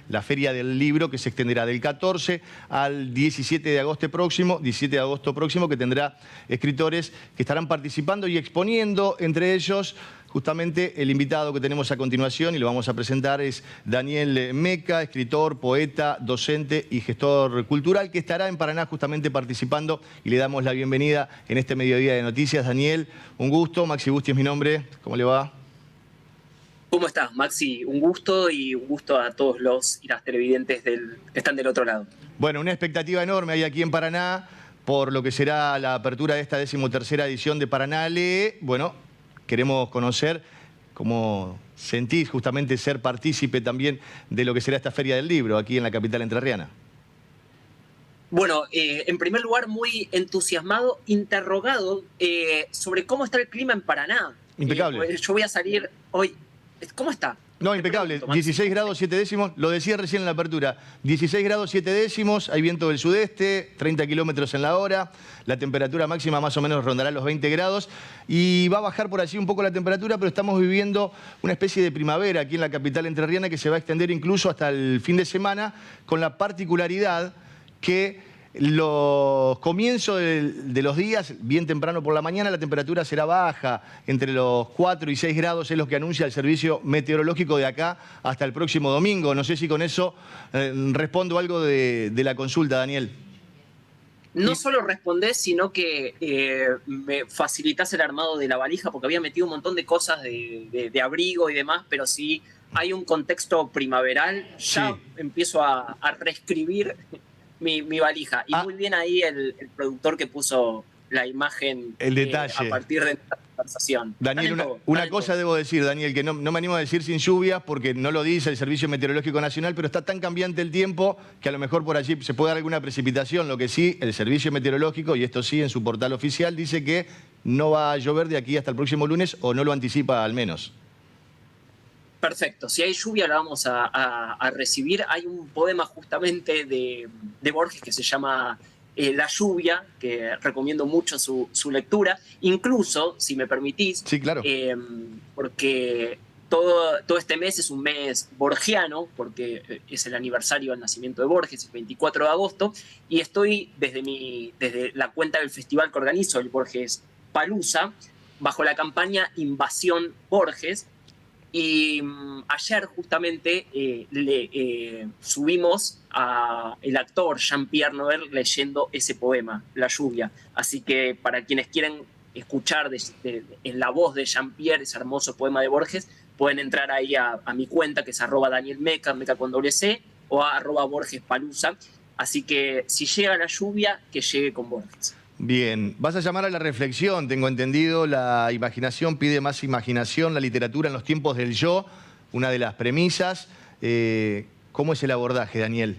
la Feria del Libro, que se extenderá del 14 al 17 de agosto próximo, que tendrá escritores que estarán participando y exponiendo, entre ellos justamente el invitado que tenemos a continuación, y lo vamos a presentar, es Daniel Meca, escritor, poeta, docente y gestor cultural, que estará en Paraná justamente participando, y le damos la bienvenida en este mediodía de noticias. Daniel, un gusto. Maxi Busti es mi nombre. ¿Cómo le va? ¿Cómo estás, Maxi? Un gusto, y un gusto a todos los y las televidentes que están del otro lado. Bueno, una expectativa enorme hay aquí en Paraná por lo que será la apertura de esta 13ª edición de Paraná Lee. Bueno, queremos conocer cómo sentís justamente ser partícipe también de lo que será esta Feria del Libro aquí en la capital entrerriana. Bueno, en primer lugar, muy entusiasmado, interrogado sobre cómo está el clima en Paraná. Impecable. Yo voy a salir hoy. ¿Cómo está? No, impecable. 16 grados 7 décimos, lo decía recién en la apertura. 16 grados 7 décimos, hay viento del sudeste, 30 kilómetros en la hora. La temperatura máxima más o menos rondará los 20 grados. Y va a bajar por allí un poco la temperatura, pero estamos viviendo una especie de primavera aquí en la capital entrerriana que se va a extender incluso hasta el fin de semana, con la particularidad que los comienzos de los días, bien temprano por la mañana, la temperatura será baja, entre los 4 y 6 grados es lo que anuncia el servicio meteorológico de acá hasta el próximo domingo. No sé si con eso respondo algo de la consulta, Daniel. No solo respondés, sino que me facilitás el armado de la valija, porque había metido un montón de cosas de abrigo y demás, pero sí hay un contexto primaveral. Ya empiezo a reescribir mi valija. Y muy bien ahí el productor que puso la imagen, el detalle. A partir de esta conversación. Daniel, una cosa debo decir, Daniel, que no me animo a decir sin lluvias, porque no lo dice el Servicio Meteorológico Nacional, pero está tan cambiante el tiempo que a lo mejor por allí se puede dar alguna precipitación. Lo que sí, el Servicio Meteorológico, y esto sí en su portal oficial, dice que no va a llover de aquí hasta el próximo lunes, o no lo anticipa al menos. Perfecto. Si hay lluvia la vamos a recibir. Hay un poema justamente de Borges que se llama La lluvia, que recomiendo mucho su lectura. Incluso, si me permitís, sí, claro. Porque todo este mes es un mes borgiano, porque es el aniversario del nacimiento de Borges, el 24 de agosto, y estoy desde la cuenta del festival que organizo, el Borges Palooza, bajo la campaña Invasión Borges. Y ayer justamente subimos al actor Jean-Pierre Noël leyendo ese poema, La lluvia. Así que para quienes quieren escuchar en la voz de Jean-Pierre ese hermoso poema de Borges, pueden entrar ahí a mi cuenta, que es @DanielMeca, Meca con doble C, o a @BorgesPalooza. Así que si llega la lluvia, que llegue con Borges. Bien, vas a llamar a la reflexión, tengo entendido, la imaginación pide más imaginación, la literatura en los tiempos del yo, una de las premisas. ¿Cómo es el abordaje, Daniel?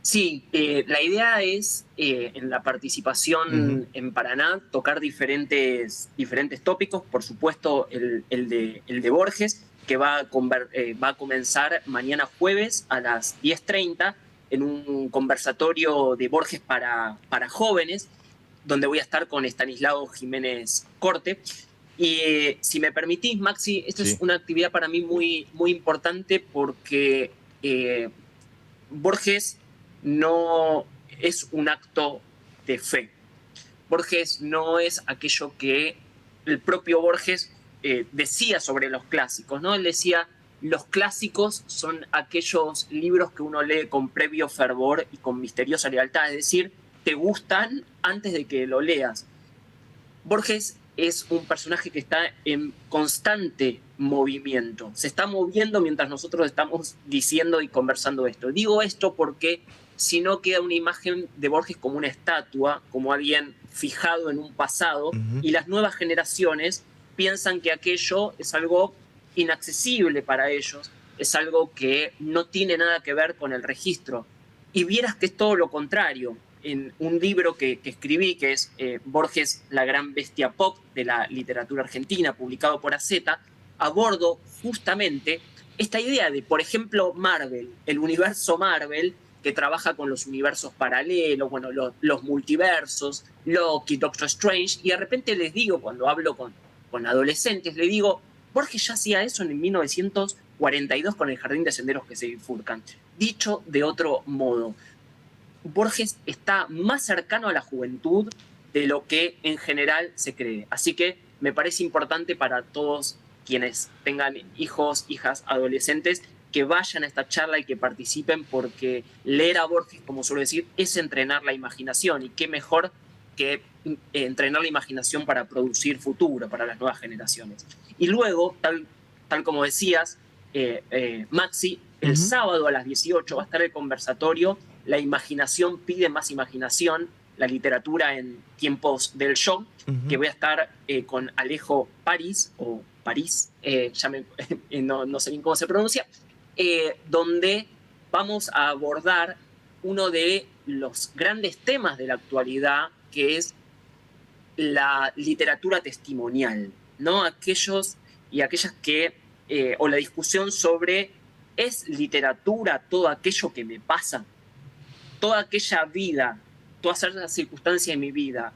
Sí, la idea es, en la participación en Paraná, tocar diferentes tópicos. Por supuesto, el de Borges, que va a comenzar mañana jueves a las 10:30, en un conversatorio de Borges para jóvenes, donde voy a estar con Estanislao Jiménez Corte. Y si me permitís, Maxi, esta es una actividad para mí muy, muy importante, porque Borges no es un acto de fe. Borges no es aquello que el propio Borges decía sobre los clásicos, ¿no? Él decía: los clásicos son aquellos libros que uno lee con previo fervor y con misteriosa lealtad, es decir, te gustan antes de que lo leas. Borges es un personaje que está en constante movimiento, se está moviendo mientras nosotros estamos diciendo y conversando esto. Digo esto porque si no queda una imagen de Borges como una estatua, como alguien fijado en un pasado, y las nuevas generaciones piensan que aquello es algo inaccesible para ellos, es algo que no tiene nada que ver con el registro. Y vieras que es todo lo contrario. En un libro que escribí, que es Borges, la gran bestia pop de la literatura argentina, publicado por AZ, abordo justamente esta idea de, por ejemplo, Marvel, el universo Marvel, que trabaja con los universos paralelos, bueno, los multiversos, Loki, Doctor Strange, y de repente les digo, cuando hablo con adolescentes, les digo: Borges ya hacía eso en 1900 42 con el jardín de senderos que se bifurcan. Dicho de otro modo, Borges está más cercano a la juventud de lo que en general se cree. Así que me parece importante para todos quienes tengan hijos, hijas, adolescentes, que vayan a esta charla y que participen, porque leer a Borges, como suelo decir, es entrenar la imaginación, y qué mejor que entrenar la imaginación para producir futuro para las nuevas generaciones. Y luego, tal como decías, Maxi, el sábado a las 18 va a estar el conversatorio La imaginación pide más imaginación, la literatura en tiempos del shock, que voy a estar con Alejo París, o París, no sé bien cómo se pronuncia, donde vamos a abordar uno de los grandes temas de la actualidad, que es la literatura testimonial, ¿no? Aquellos y aquellas que, o la discusión sobre, ¿es literatura todo aquello que me pasa? Toda aquella vida, todas esas circunstancias de mi vida,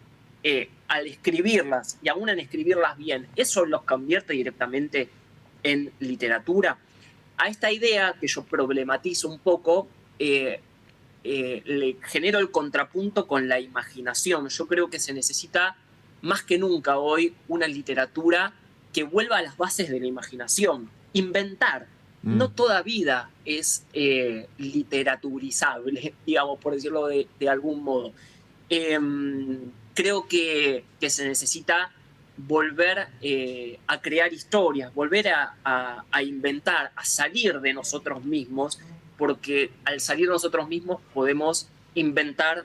al escribirlas, y aún en escribirlas bien, ¿eso los convierte directamente en literatura? A esta idea, que yo problematizo un poco, le genero el contrapunto con la imaginación. Yo creo que se necesita más que nunca hoy una literatura que vuelva a las bases de la imaginación. Inventar. No toda vida es literaturizable, digamos, por decirlo de algún modo. Creo que se necesita volver a crear historias, volver a inventar, a salir de nosotros mismos, porque al salir de nosotros mismos podemos inventar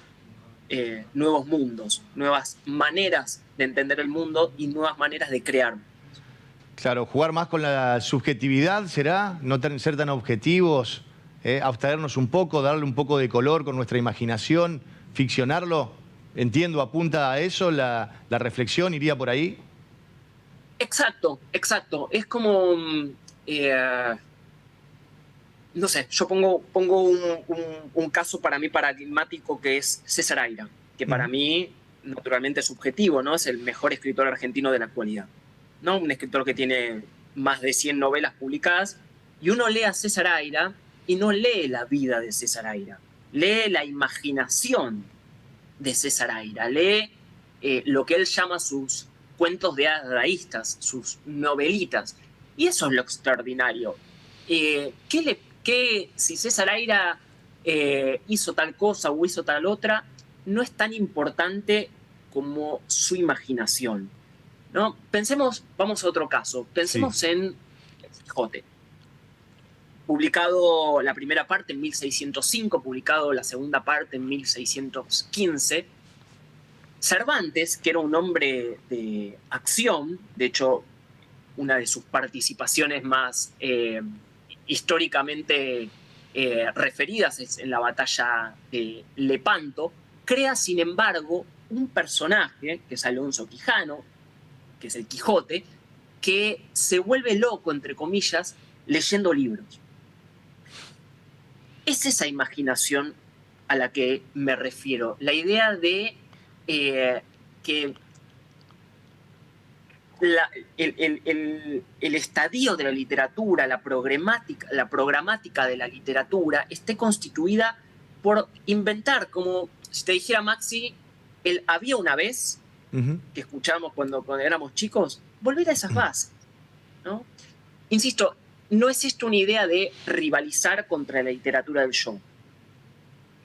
nuevos mundos, nuevas maneras de entender el mundo y nuevas maneras de crear. Claro, jugar más con la subjetividad, ¿será? No ser tan objetivos, abstraernos un poco, darle un poco de color con nuestra imaginación, ficcionarlo. Entiendo, apunta a eso, la reflexión iría por ahí. Exacto, exacto. Es como, no sé, yo pongo un caso para mí paradigmático, que es César Aira, que para mí, naturalmente, es subjetivo, ¿no? Es el mejor escritor argentino de la actualidad, ¿no? Un escritor que tiene más de 100 novelas publicadas, y uno lee a César Aira y no lee la vida de César Aira, lee la imaginación de César Aira, lee lo que él llama sus cuentos de hadas dadaístas, sus novelitas, y eso es lo extraordinario. Si César Aira hizo tal cosa o hizo tal otra, no es tan importante como su imaginación, ¿no? Pensemos, vamos a otro caso, pensemos en El Quijote. Publicado la primera parte en 1605, publicado la segunda parte en 1615. Cervantes, que era un hombre de acción, de hecho, una de sus participaciones más históricamente referidas es en la batalla de Lepanto, crea, sin embargo, un personaje, que es Alonso Quijano, que es el Quijote, que se vuelve loco, entre comillas, leyendo libros. Es esa imaginación a la que me refiero, la idea de que el estadio de la literatura, la programática de la literatura, esté constituida por inventar, como si te dijera, Maxi, el había una vez, que escuchamos cuando éramos chicos, volver a esas bases, ¿no? Insisto, no es esto una idea de rivalizar contra la literatura del show,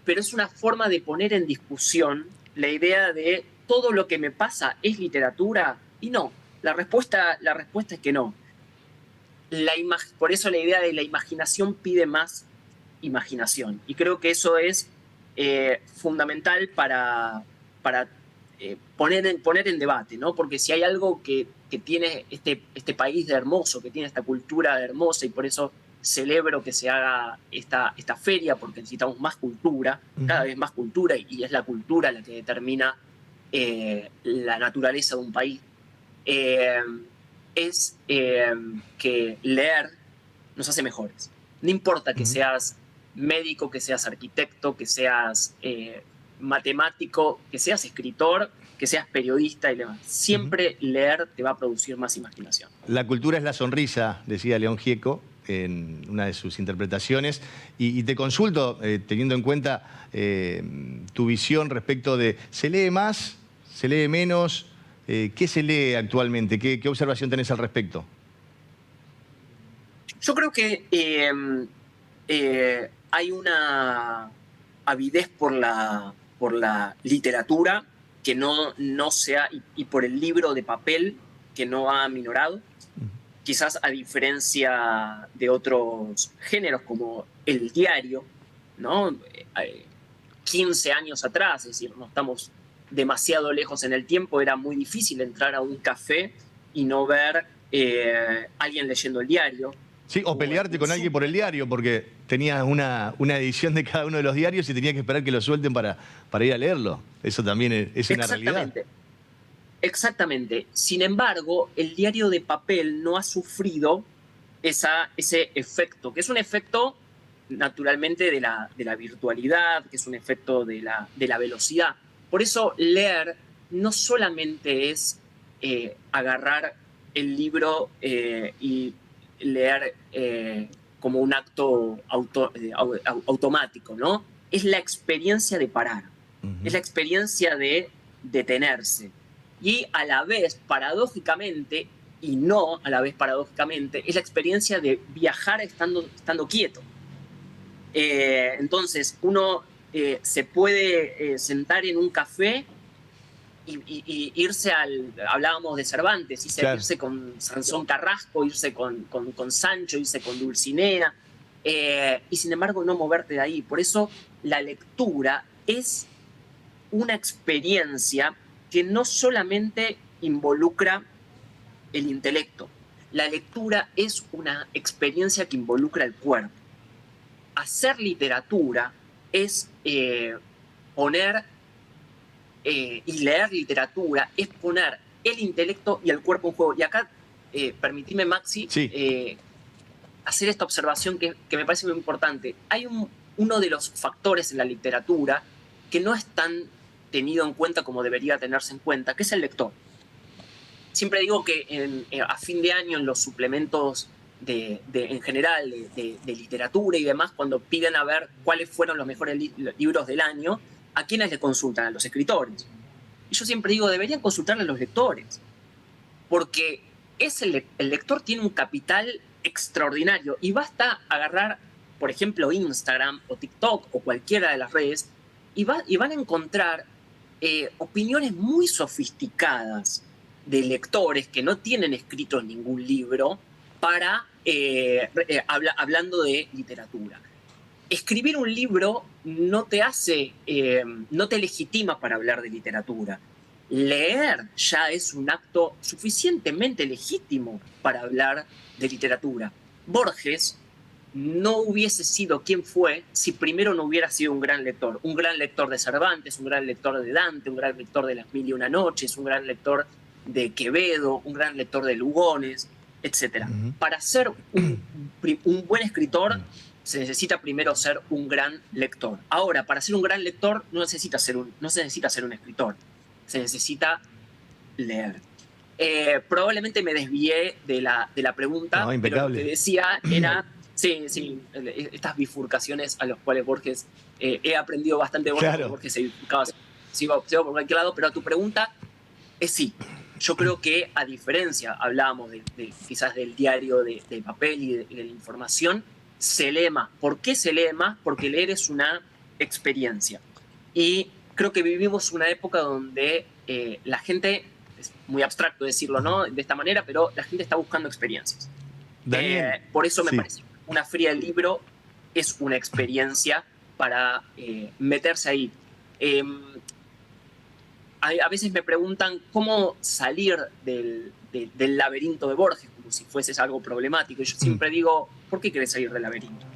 pero es una forma de poner en discusión la idea de todo lo que me pasa es literatura, y no, la respuesta es que no. Por eso la idea de la imaginación pide más imaginación, y creo que eso es fundamental para poner en debate, ¿no? Porque si hay algo que tiene este país de hermoso, que tiene esta cultura de hermosa, y por eso celebro que se haga esta feria, porque necesitamos más cultura, cada vez más cultura, y es la cultura la que determina la naturaleza de un país, es que leer nos hace mejores. No importa que seas médico, que seas arquitecto, que seas matemático, que seas escritor, que seas periodista y demás. Siempre leer te va a producir más imaginación. La cultura es la sonrisa, decía León Gieco. en una de sus interpretaciones. Y te consulto, teniendo en cuenta tu visión respecto de, ¿se lee más? ¿Se lee menos? ¿Qué se lee actualmente? ¿Qué observación tenés al respecto? Yo creo que hay una avidez por la literatura que no se ha, y por el libro de papel que no ha aminorado. Quizás a diferencia de otros géneros como el diario, ¿no? 15 años atrás, es decir, no estamos demasiado lejos en el tiempo, era muy difícil entrar a un café y no ver alguien leyendo el diario. Sí, o pelearte con alguien por el diario, porque tenías una edición de cada uno de los diarios y tenías que esperar que lo suelten para ir a leerlo. Eso también es una realidad. Exactamente. Sin embargo, el diario de papel no ha sufrido ese efecto, que es un efecto naturalmente de la virtualidad, que es un efecto de la velocidad. Por eso leer no solamente es agarrar el libro y leer como un acto automático, ¿no? Es la experiencia de parar, es la experiencia de detenerse. Y a la vez, paradójicamente, y no a la vez paradójicamente, es la experiencia de viajar estando quieto. Entonces, uno se puede sentar en un café y irse hablábamos de Cervantes, claro, irse con Sansón Carrasco, irse con Sancho, irse con Dulcinea, y sin embargo no moverte de ahí. Por eso la lectura es una experiencia que no solamente involucra el intelecto. La lectura es una experiencia que involucra el cuerpo. Hacer literatura es poner y leer literatura es poner el intelecto y el cuerpo en juego. Y acá, permitime, Maxi, sí, hacer esta observación que me parece muy importante. Hay uno de los factores en la literatura que no es tan tenido en cuenta como debería tenerse en cuenta, que es el lector. Siempre digo que a fin de año en los suplementos en general de literatura y demás, cuando piden a ver cuáles fueron los mejores libros del año, ¿a quiénes le consultan? A los escritores. Y yo siempre digo, deberían consultarle a los lectores, porque el lector tiene un capital extraordinario y basta agarrar, por ejemplo, Instagram o TikTok o cualquiera de las redes y van a encontrar opiniones muy sofisticadas de lectores que no tienen escrito ningún libro hablando de literatura. Escribir un libro no te legitima para hablar de literatura. Leer ya es un acto suficientemente legítimo para hablar de literatura. Borges no hubiese sido quien fue si primero no hubiera sido un gran lector de Cervantes, un gran lector de Dante, un gran lector de Las Mil y Una Noches, un gran lector de Quevedo, un gran lector de Lugones, etc. Para ser un buen escritor se necesita primero ser un gran lector. Ahora, para ser un gran lector no se necesita ser un escritor, se necesita leer. Probablemente me desvié de la pregunta, no, pero lo que decía era, sí, estas bifurcaciones a las cuales Borges, he aprendido bastante de Borges, claro. Borges se bifurcaba, se iba por cualquier lado, pero a tu pregunta es sí. Yo creo que a diferencia, hablábamos quizás del diario de papel y de la información, se lee más. ¿Por qué se lee más? Porque leer es una experiencia. Y creo que vivimos una época donde la gente, es muy abstracto decirlo, ¿no? De esta manera, pero la gente está buscando experiencias. Por eso me parece, una feria del libro es una experiencia para meterse ahí. A veces me preguntan cómo salir del laberinto de Borges, como si fuese algo problemático. Y yo siempre digo, ¿por qué querés salir del laberinto?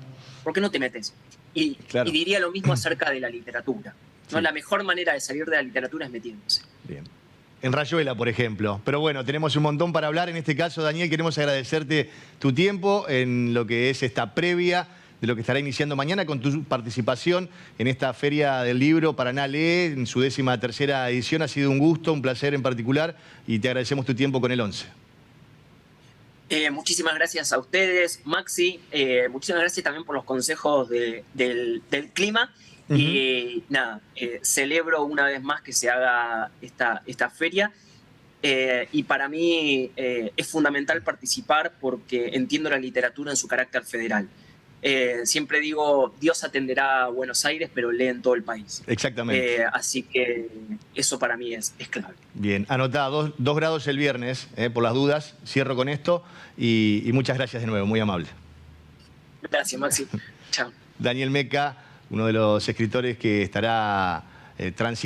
¿Por qué no te metes? Y diría lo mismo acerca de la literatura. ¿No? Sí. La mejor manera de salir de la literatura es metiéndose. Bien. En Rayuela, por ejemplo. Pero bueno, tenemos un montón para hablar. En este caso, Daniel, queremos agradecerte tu tiempo en lo que es esta previa de lo que estará iniciando mañana con tu participación en esta Feria del Libro Paraná Lee, en su 13ª edición. Ha sido un gusto, un placer en particular, y te agradecemos tu tiempo con el 11. Muchísimas gracias a ustedes, Maxi. Muchísimas gracias también por los consejos del clima. Y nada, celebro una vez más que se haga esta feria. Y para mí es fundamental participar porque entiendo la literatura en su carácter federal. Siempre digo, Dios atenderá a Buenos Aires, pero lee en todo el país. Exactamente. Así que eso para mí es clave. Bien, anotado, 2 grados el viernes, por las dudas. Cierro con esto y muchas gracias de nuevo, muy amable. Gracias, Maxi. Chao. Daniel Meca, uno de los escritores que estará transitando